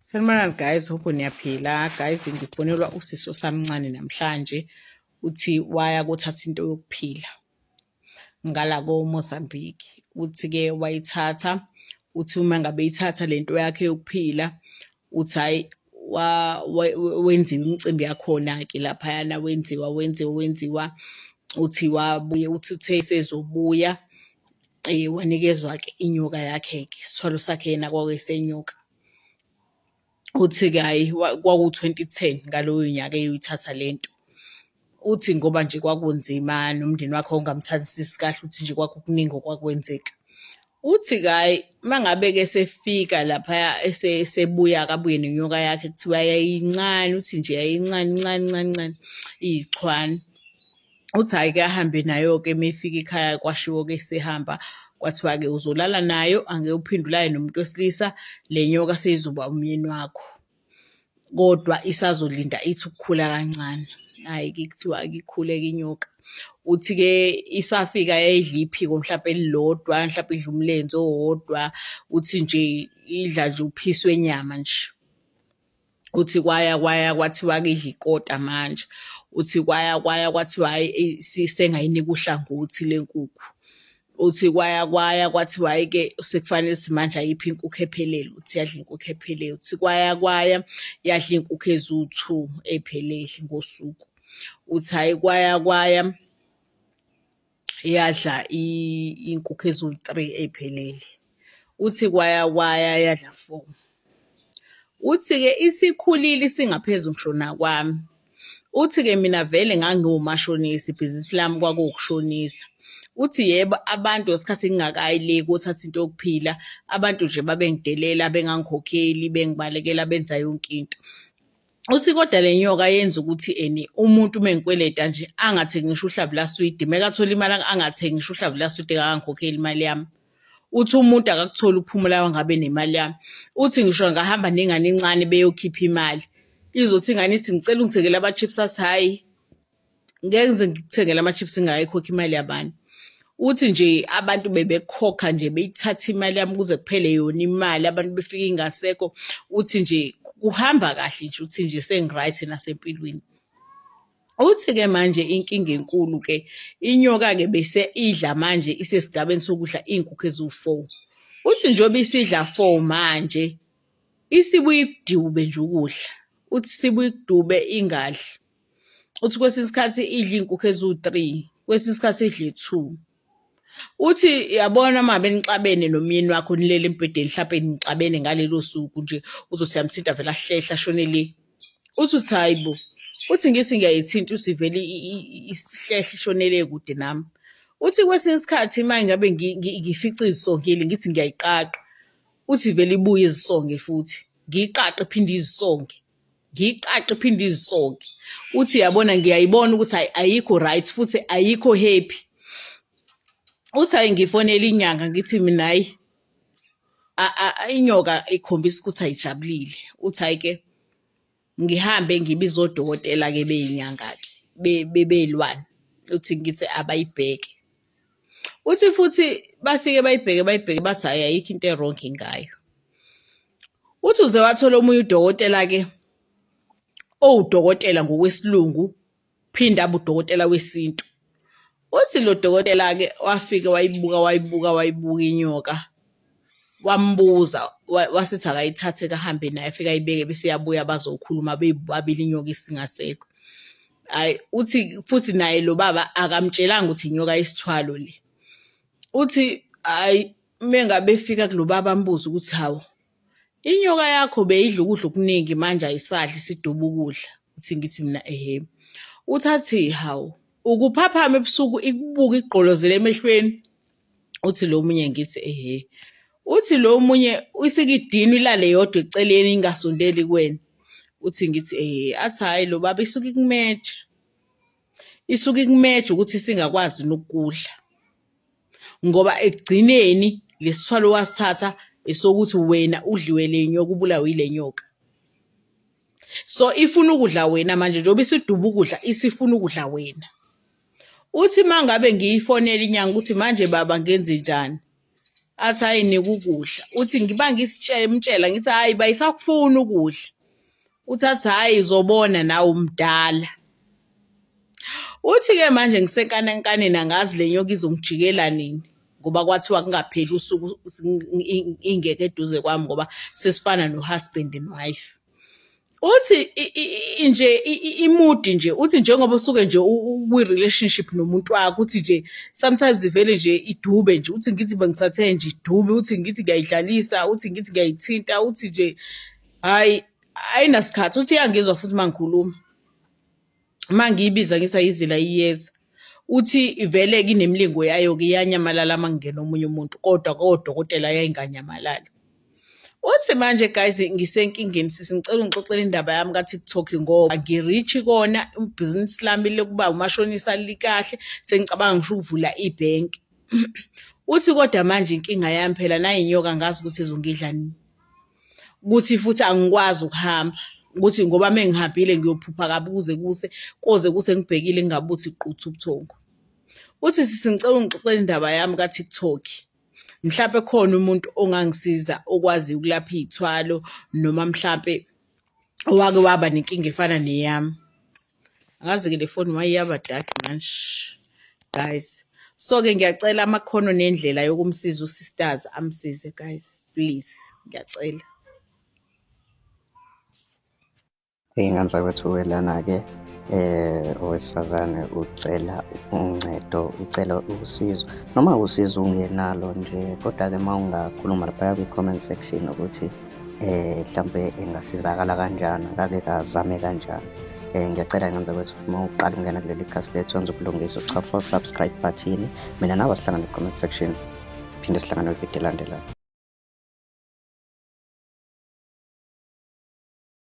Sanibonani guys, hope niyaphila. Guys, ngifonelwa usisi osamncane namhlanje uthi waya kuthatha into yokuphila ngala ko-Mozambique. Uthi-ke wayithatha, uthi uma ngabe ithatha lento yakhe yokuphila, uthi hayi wenziwa imicimbi yakhona-ke laphayana wenziwa. Uthi wabuye, uthi uthe sezobuya wanikezwa-ke inyoka yakhe-ke, isithwalo sakhe yena kwakusenyuka. Uthi-ke hhayi kwaku-2010 ngaloyo nyaka eyoyithatha lento. Uthi ngoba nje kwakunzima nomndeni wakhe ongamthandisisi kahle, uthi nje kwakukuningi okwakwenzeka. Uthi-ke hhayi uma ngabe-ke sefika laphaya esebuya-ke abuye nenyoka yakhe kuthiwa yayincane, uthi nje yayincane iyichwane. Uthi hhayi-ke ahambe nayo-ke uma efika ekhaya kwashiwo-ke sehamba kwathiwa-ke uzolala nayo, angeke uphinde ulale nomuntu wesilisa, le nyoka seyizoba umyeni wakho, kodwa isazolinda ithi ukukhula kancane. Hhayi-ke kuthiwa-ke ikhule-ke inyoka. Uthi-ke isafika yayidla iphiko mhlampe elilodwa, mhlampe idla umlenze owodwa, uthi nje idla nje uphisi wenyama nje. Uthi kwaya kwathiwa-ke idla ikota manje. Uthi kwaya kwathiwa hhayi sengayinika uhlangothi le nkukhu. Uthi kwaya kwathiwa hhayi-ke sekufanele sithi manje ayiphi inkukhu ephelele, uthi yadla inkukhu ephelele. Uthi kwaya yadla iy'nkukhu eziwu-2 ey'phelele ngosuku. Uthi hhayi kwaya yadla iy'nkukhu eziwu-3 ey'phelele. Uthi kwaya yadla 4. Uthi-ke isikhulile isingaphezu ngishona kwami. Uthi-ke mina vele ngangiwumashonisa, ibhizinisi lami kwakuwukushonisa. Uthi yebo, abantu ngesikhathi ngingakayi le kothatha into yokuphila, abantu nje babengidelela, bengangikhokheli, bengibalekela, benza yonke into. Uthi kodwa le nyoka yenza ukuthi umuntu uma engikweleta nje angathengi ngisho uhlavu laswidi, mekathola imali angathengi ngisho uhlavu laswidi akangikhokheli imali yami. Uthi umuntu akakutholi ukuphumula wangabe nemali yami. Uthi ngisho ngahamba nengane encane beyokhipha imali, izothi ingane ithi ngicela ungithengele ama-chips, athi hhayi ngeke ngize ngikuthengele ama-chips ngingakayikhokhi imali yabani. Uthi nje abantu bebekhokha nje beyithatha imali yami kuze kuphele yona imali, abantu befika ingasekho. Uthi nje kuhamba kahle nje, uthi nje sengi-right nasempilweni. Uthi-ke manje inkinga enkulu-ke, inyoka-ke bese idla manje isesigabeni sokudla iy'nkukhu eziwu-4. Uthi njengoba isidla 4 manje, isibuye ikudube nje ukudla. Uthi sibuye ikudube ingadli. Uthi kwesinye isikhathi idla iy'nkukhu eziwu-3, kwesinye isikhathi idle 2. Uthi yabona uma ngabe nixabene nomyeni wakho nilele embhedeni mhlampe nixabene ngalelo suku nje, uzothi uyamthinta vele ahlehla ashone le. Uthi hhayi bo, uthi ngithi ngiyayithinta uthi vele isihlehla ishonele kude nami. Uthi kwesinye isikhathi uma ngabe ngifica izisongile ngithi ngiyayiqaqa, uthi vele ibuye izisonge futhi, ngiyiqaqe iphinde izisonge, ngiyiqaqe iphinde izisonge. Uthi yabona ngiyayibona ukuthi ayikho right futhi ayikho happy. Uthi hhayi ngifonela inyanga ngithi mina hhayi inyoka ikhombisa ukuthi ayijabulile. Uthi hhayi-ke ngihambe ngibize odokotela-ke bey'nyanga-ke bey'lwane, uthi ngithi abayibheke. Uthi futhi bafike bayibheke bathi hhayi ayikho into erongi ngayo. Uthi uze wathola omunye udokotela-ke owudokotela ngokwesilungu, phinde abe udokotela wesintu. Uthi lo dokotela-ke wafike wayibuka inyoka, wambuza, wasithi akayithathe ahambe naye, afike ayibeke bese iyabuya bazokhuluma bebabili inyoka isingasekho. Hhayi, uthi futhi naye lo baba akamtshelanga ukuthi inyoka yisithwalo le. Uthi hhayi uma ngabe efika kulo baba ambuza ukuthi hawu, inyoka yakho beyidla ukudla okuningi manje ayisadli isiduba ukudla. Uthi ngithi mina ehhe. Uthi athi hawu, ukuphaphama ebusuku ikubuka ikugqolozele emehlweni. Uthi lo munye ngithi ehhe. Uthi lo munye isikidini ilale yodwa eceleni ingasondeli kuwena. Uthi ngithi ehhe. Athi hhayi lo baba isuke ikumeja ukuthi singakwazi nokudla, ngoba ekugcineni lesithwalo wasithatha esokuthi wena udliwe le nyoka, ubulawe ile nyoka. So ifuna ukudla wena manje, njengoba isiduba ukudla isifuna ukudla wena. Uthi uma ngabe ngiyifonela inyanga ukuthi manje baba ngenze njani, athi ayinike ukudla. Uthi ngiba mtshela ngithi hayi bayisakufuna ukudla. Uthi athi hayi uzobona nawe umdala. Uthi-ke manje ngisenkanenkaneni angazi le nyoka izongijikela nini ngoba kwathiwa kungapheli usuku ingekho eduze kwami ngoba sesifana no-husband and wife. Uthi nje imudi nje uthi njengoba usuke nje ukwi-relationship nomuntu wakho uthi nje sometimes ivele nje idube nje uthi ngithi bengisathe nje idube uthi ngithi ngiyayidlalisa uthi ngithi ngiyayithinta uthi nje hayi ayinasikhathi uthi iyangizwa futhi mangikhuluma mangiyibiza ngithi ayizila iyeza uthi ivele kinemlingo yayo ke iyanyamalala mangena omunye umuntu kodwa kodokotela yayinganyamalali. Uthi manje guys ngisenkingeni ngicela ungixoxele indaba yami ka-TikTok ngoba ngirichi kona ibhizinisi lami lokuba umashonisa likahle sengicabanga ngisho ukuvula ibhenki. Uthi kodwa manje inkinga yami phela nayi inyoka ngazi ukuthi izongidla nini. Ukuthi futhi angikwazi ukuhamba ukuthi ngoba mengihambile ngiyophupha kabi koze kuse ngibhekile ngingabuthi iquthu ubuthongo. Uthi singicela ungixoxele indaba yami ka-TikTok. Mhlawumbe khona umuntu ongangisiza okwazi ukulapha izithwalo noma mhlawumbe owake waba nenkinga efana neyami. Angazi ke le phone wayiyaba dark manje guys. So ke ngiyacela amakhono nendlela yokumsiza usisters amsize guys please ngiyacela. Iy'ngane zakwethu lana-ke owesifazane ucela uncedo, ucela usizo noma usizo ungenalo nje, kodwa-ke uma ungakhuluma laphaya kwi-comment section ukuthi mhlawumbe engasizakala kanjani, akake kazame kanjani. Ngiyacela iy'ngane zakwethu uma uqala ukungena kuleli khasi lethu wenza ukulungisa uchafa subscribe button. Mina nawe sihlangane ku-comment section, phinde sihlangane kwividiyo elandelayo.